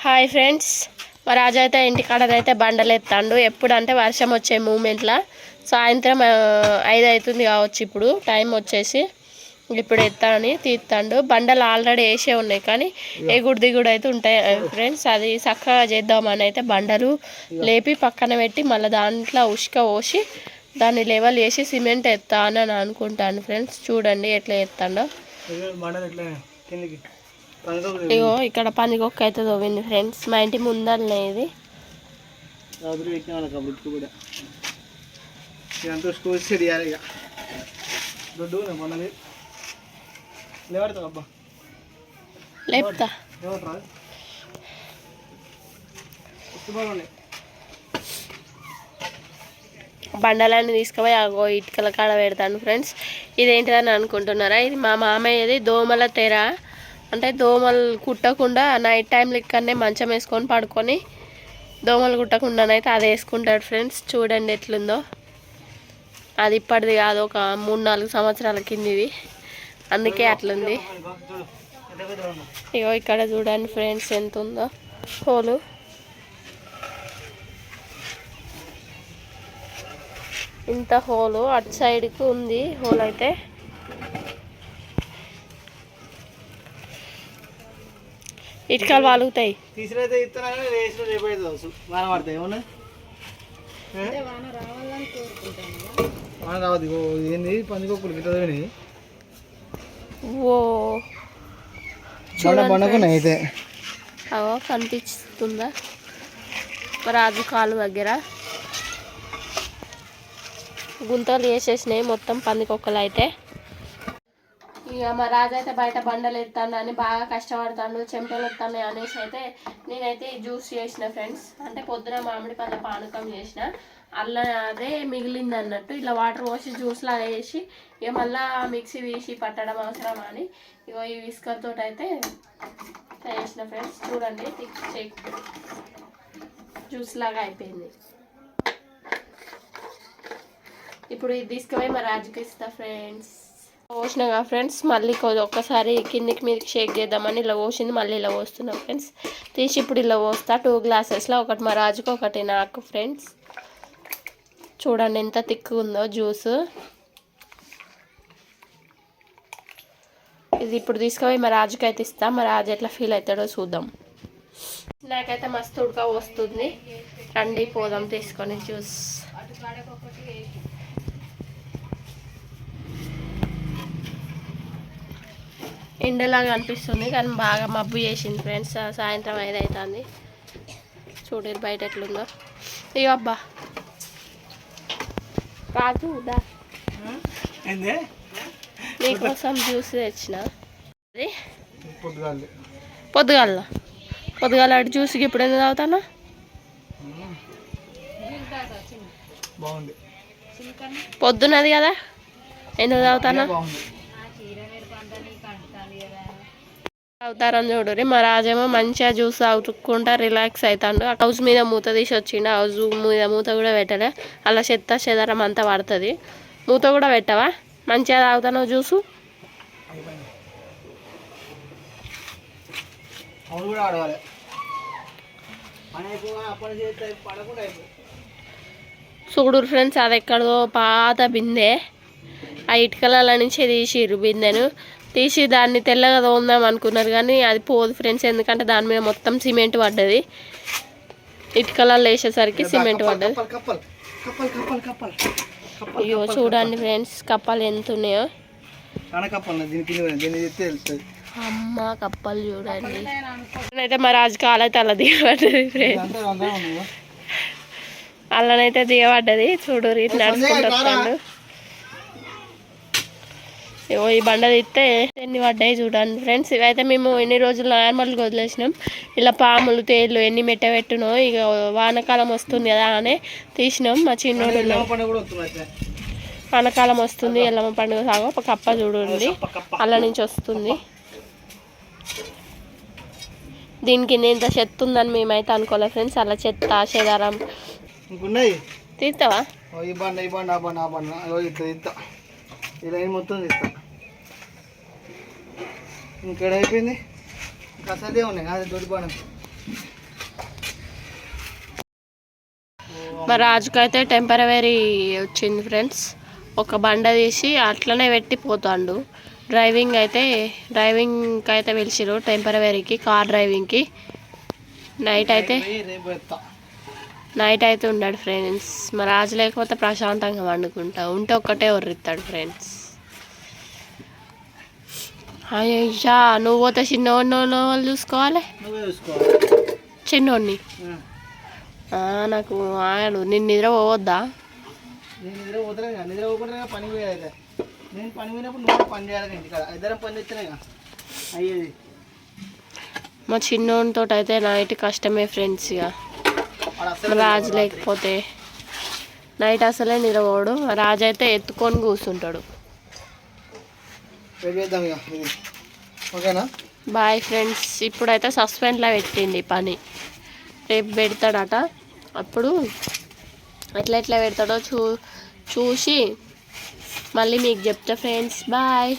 Hi friends, మా రాజు అయితే ఇంటికాడనైతే బండలు ఎత్తాడు. ఎప్పుడంటే వర్షం వచ్చే మూమెంట్లో సాయంత్రం 5 అవుతుంది కావచ్చు. ఇప్పుడు టైం వచ్చేసి ఇప్పుడు ఎత్తాని తీస్తాడు. బండలు ఆల్రెడీ వేసే ఉన్నాయి, కానీ ఎగుడు దిగుడు అయితే ఉంటాయి ఫ్రెండ్స్. అది చక్కగా చేద్దామని అయితే బండలు లేపి పక్కన పెట్టి మళ్ళీ దాంట్లో ఉష్క పోసి దాన్ని లెవెల్ చేసి సిమెంట్ ఎత్తానని అనుకుంటాను ఫ్రెండ్స్. చూడండి ఎట్లా ఎత్తాడో. ఇగో ఇక్కడ పందికొక్క అయితే తవ్వింది ఫ్రెండ్స్. మా ఇంటి ముందరనే ఇది. లేపుతా బండలన్నీ తీసుకుపోయి అగో ఇటుకల కాడ పెడతాను ఫ్రెండ్స్. ఇదేంటిదని అనుకుంటున్నారా? ఇది మా మామయ్యది దోమల తెర. అంటే దోమలు కుట్టకుండా నైట్ టైంలో ఇక్కడనే మంచం వేసుకొని పడుకొని దోమలు కుట్టకుండానైతే అది వేసుకుంటాడు ఫ్రెండ్స్. చూడండి ఎట్లుందో. అది ఇప్పటిది కాదు, ఒక 3-4 సంవత్సరాల కిందిది, అందుకే అట్లుంది. ఇగో ఇక్కడ చూడండి ఫ్రెండ్స్ ఎంత ఉందో హోలు. ఇంత హోలు అటు సైడ్కి ఉంది హోల్ అయితే. ఇటుకలు వాలుగుతాయి. ఓ కనిపిస్తుందా రాజు కాలు దగ్గర గుంతలు వేసేసినాయి మొత్తం పందికొక్కలు అయితే. ఇక మా రాజు అయితే బయట బండలు ఎత్తాను అని బాగా కష్టపడతాను, చెమటలు వస్తాను అనేసి అయితే నేనైతే జ్యూస్ చేసిన ఫ్రెండ్స్. అంటే పొద్దున మామిడి పళ్ళ పానకం చేసిన, అలా అదే మిగిలింది అన్నట్టు. ఇలా వాటర్ పోసి జ్యూస్ లాగా వేసి ఇక మళ్ళీ మిక్సీ తీసి పట్టడం అవసరం అని ఇగో ఈ విస్కర్ తోటి అయితే చేసిన ఫ్రెండ్స్. చూడండి జ్యూస్ లాగా అయిపోయింది. ఇప్పుడు ఇది తీసుకుపోయి మా రాజుకి ఇస్తా ఫ్రెండ్స్. పోసినాగా ఫ్రెండ్స్, మళ్ళీ ఒక్కసారి కిందికి మీదకి షేక్ చేద్దామని ఇలా పోసింది, మళ్ళీ ఇలా పోస్తున్నాం ఫ్రెండ్స్. తీసి ఇప్పుడు ఇలా పోస్తా 2 గ్లాసెస్లో, ఒకటి మా రాజుకి ఒకటి నాకు ఫ్రెండ్స్. చూడండి ఎంత థిక్గా ఉందో జ్యూస్. ఇది ఇప్పుడు తీసుకుపోయి మా రాజుకి అయితే ఇస్తా. మా రాజు ఎట్లా ఫీల్ అవుతాడో చూద్దాం. నాకైతే మస్తు ఉడక వస్తుంది. రండి పోదాం తీసుకొని జ్యూస్. ఎండలాగా అనిపిస్తుంది కానీ బాగా మబ్బు చేసింది ఫ్రెండ్స్. సాయంత్రం 5 అవుతుంది. చూడండి బయట ఎట్లుందో. ఇక అబ్బా రాజు దా నీకోసం జ్యూస్ తెచ్చిన. అది పొద్దుగాల అటు జ్యూస్కి ఇప్పుడు ఎందుకు తాగుతాను? పొద్దున్నది కదా, ఎందుకు తాగుతాను? తాగుతారని చూడరి. మా రాజేమో మంచిగా జ్యూస్ తాగుకుంటా రిలాక్స్ అవుతాడు. హౌస్ మీద మూత తీసి వచ్చిండు. హౌస్ మీద మూత కూడా పెట్టలే, అలా చెత్త చెదరం అంతా పడుతుంది. మూత కూడా పెట్టవా? మంచిగా తాగుతాను జ్యూసు. చూడురు ఫ్రెండ్స్, అది ఎక్కడో పాత బిందె. ఆ ఇటుకల నుంచి తీసిర్రు బిందెను. తీసి దాన్ని తెల్లగా తోందాం అనుకున్నారు కానీ అది పోదు ఫ్రెండ్స్. ఎందుకంటే దాని మీద మొత్తం సిమెంట్ పడ్డది. ఇటుకలలో వేసేసరికి సిమెంట్ పడ్డది. అయ్యో చూడండి ఫ్రెండ్స్, కప్పలు ఎంత ఉన్నాయో. అమ్మ కప్పలు చూడండి. అయితే మా రాజు కాలైతే అలా దిగబడ్డది ఫ్రెండ్స్. అల్లనైతే దిగబడ్డది. చూడు రీతి నడుచుకుంటూ వస్తాడు. ఈ బండ తీస్తే ఎన్ని పడ్డాయి చూడండి ఫ్రెండ్స్. ఇవైతే మేము ఎన్ని రోజులు నార్మల్గా వదిలేసినాం. ఇలా పాములు తేళ్ళు ఎన్ని మెట్టబెట్టునో. ఇక వానకాలం వస్తుంది కదా అని తీసినాం. మా చిన్నోడు వానకాలం వస్తుంది, ఎల్లమ్మ పండుగ సాగు ఒక కప్ప చూడండి అల్ల నుంచి వస్తుంది. దీనికి ఇంత చెత్త ఉందని మేమైతే అనుకోలేదు ఫ్రెండ్స్. అలా చెత్త చెదారం తీస్తావా? మొత్తం తీస్తా. ఇక్కడ అయిపోయింది. ఇంకా అసలే ఉన్నాయి అది దొడిపోవడం. మా రాజుకైతే టెంపరవరీ వచ్చింది ఫ్రెండ్స్. ఒక బండ తీసి అట్లనే పెట్టి పోతాండు. డ్రైవింగ్కి అయితే పిలిచిరు టెంపరవరీకి, కార్ డ్రైవింగ్కి. నైట్ అయితే ఉన్నాడు ఫ్రెండ్స్. మా రాజు లేకపోతే ప్రశాంతంగా వండుకుంటా, ఉంటే ఒక్కటే ఒర్రిస్తాడు ఫ్రెండ్స్. అయ్యా నువ్వు పోతే చిన్నోడిని వాళ్ళు చూసుకోవాలి, చిన్నోడిని. నాకు ఆడు నిన్ను నిద్ర పోవద్దా? నేను నిద్ర పోతే నిద్ర పోకుండా పని పోయేది. నేను పని పోయినప్పుడు నువ్వు పని చేయాలి ఇంటికాడ, ఇద్దరం పని చేస్తేనే అయ్యేది. మా చిన్నోడితో అయితే నైట్ కష్టమే ఫ్రెండ్స్. ఇక రాజు లేకపోతే నైట్ అసలే నిద్రపోడు. రాజు అయితే ఎత్తుకొని కూర్చుంటాడు. ఓకేనా? Boy friends. ఇప్పుడైతే సస్పెండ్లో పెట్టింది పని, రేపు పెడతాడట. అప్పుడు ఎట్లా పెడతాడో చూసి మళ్ళీ మీకు చెప్తా ఫ్రెండ్స్. బాయ్.